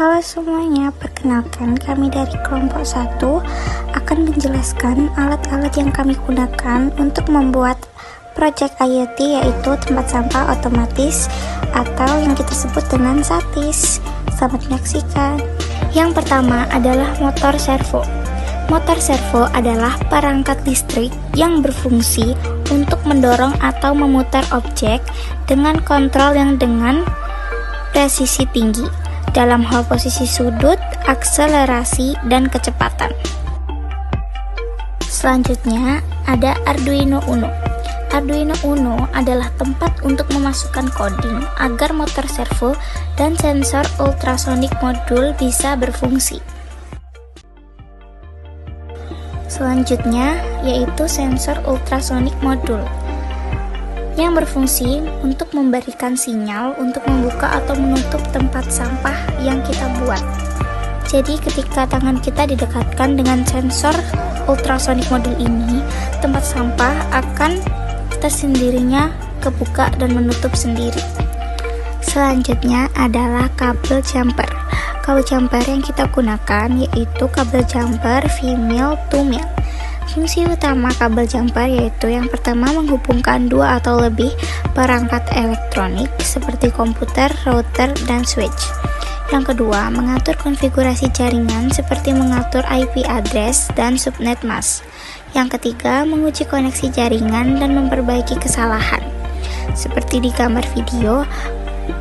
Halo semuanya, perkenalkan kami dari kelompok 1 akan menjelaskan alat-alat yang kami gunakan untuk membuat project IoT, yaitu tempat sampah otomatis atau yang kita sebut dengan SATIS. Selamat menyaksikan. Yang pertama adalah motor servo. Motor servo adalah perangkat listrik yang berfungsi untuk mendorong atau memutar objek dengan kontrol yang dengan presisi tinggi dalam hal posisi sudut, akselerasi, dan kecepatan. Selanjutnya ada Arduino Uno. Arduino Uno adalah tempat untuk memasukkan coding agar motor servo dan sensor ultrasonic modul bisa berfungsi. Selanjutnya yaitu sensor ultrasonic modul yang berfungsi untuk memberikan sinyal untuk membuka atau menutup tempat sampah yang kita buat. Jadi ketika tangan kita didekatkan dengan sensor ultrasonic modul ini, tempat sampah akan tersendirinya kebuka dan menutup sendiri. Selanjutnya adalah kabel jumper. Kabel jumper yang kita gunakan yaitu kabel jumper female to male. Fungsi utama kabel jumper yaitu yang pertama menghubungkan dua atau lebih perangkat elektronik seperti komputer, router, dan switch. Yang kedua, mengatur konfigurasi jaringan seperti mengatur IP address dan subnet mask. Yang ketiga, menguji koneksi jaringan dan memperbaiki kesalahan. Seperti di gambar video,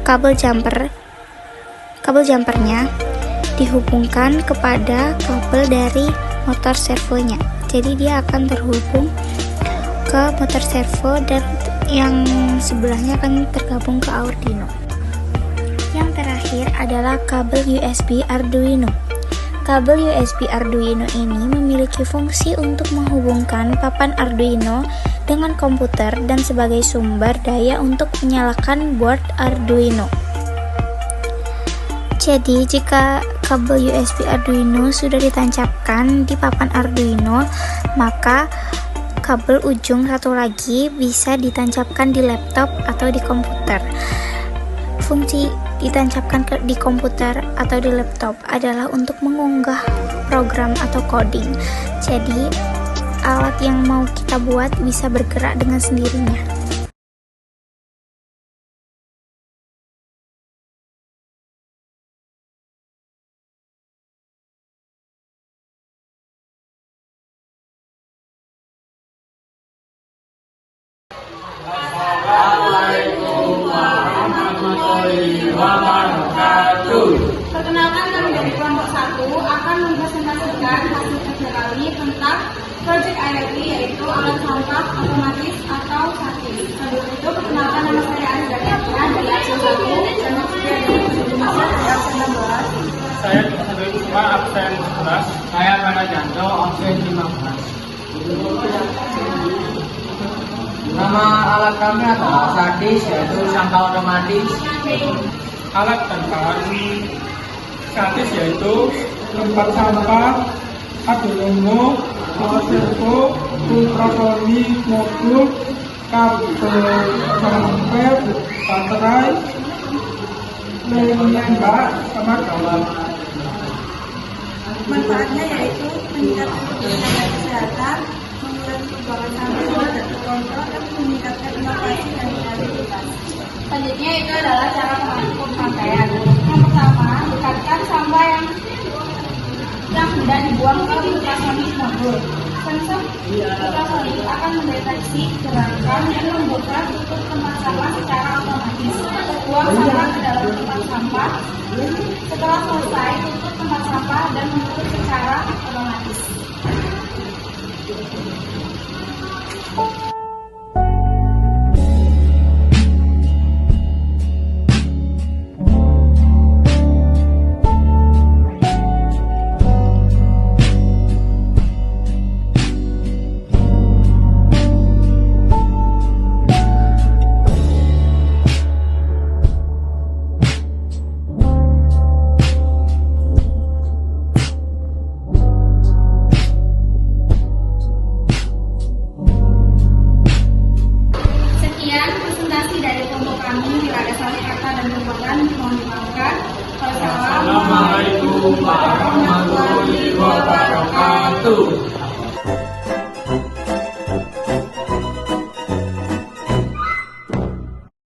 kabel jumpernya dihubungkan kepada kabel dari motor servonya. Jadi dia akan terhubung ke motor servo dan yang sebelahnya akan tergabung ke Arduino. Yang terakhir adalah kabel USB Arduino. Kabel USB Arduino ini memiliki fungsi untuk menghubungkan papan Arduino dengan komputer dan sebagai sumber daya untuk menyalakan board Arduino. Jadi jika kabel USB Arduino sudah ditancapkan di papan Arduino, maka kabel ujung satu lagi bisa ditancapkan di laptop atau di komputer. Fungsi ditancapkan di komputer atau di laptop adalah untuk mengunggah program atau coding. Jadi alat yang mau kita buat bisa bergerak dengan sendirinya. Assalamualaikum warahmatullahi wabarakatuh. Perkenalkan, kami dari kelompok 1 akan mempresentasikan hasil kerja kami tentang Project IoT, yaitu alat sampah otomatis atau SATIS. Sebelum itu, perkenalkan, nama saya Aziza Katia dari absen 1 dan maksudnya dari Indonesia dari absen 16. Saya Dikasih absen 11. Saya Rana Janto absen 15. Nama alat kami adalah SATIS, yaitu sampah otomatis. Alat dan bahan SATIS yaitu tempat sampah, Arduino, motor servo, ultrasonic modul, kabel jumper, baterai, lem nembak, sama gawat. Manfaatnya yaitu meningkatkan kesehatan, mengurangi pembuangan sampah dan terkontrol, dan meningkatkan inovasi dan kreativitas. Selanjutnya itu adalah cara pemakaian. Yang pertama, dekatkan sampah yang sudah dibuang ke ultrasonic modul. Sensor ultrasonic akan mendeteksi gerakan dan membuka tutup tempat sampah secara otomatis. Buang sampah ke dalam tempat sampah. Setelah selesai, tutup tempat sampah dan menutup secara otomatis. kata dan lupakan, mohon dimaafkan. Assalamualaikum warahmatullahi wabarakatuh.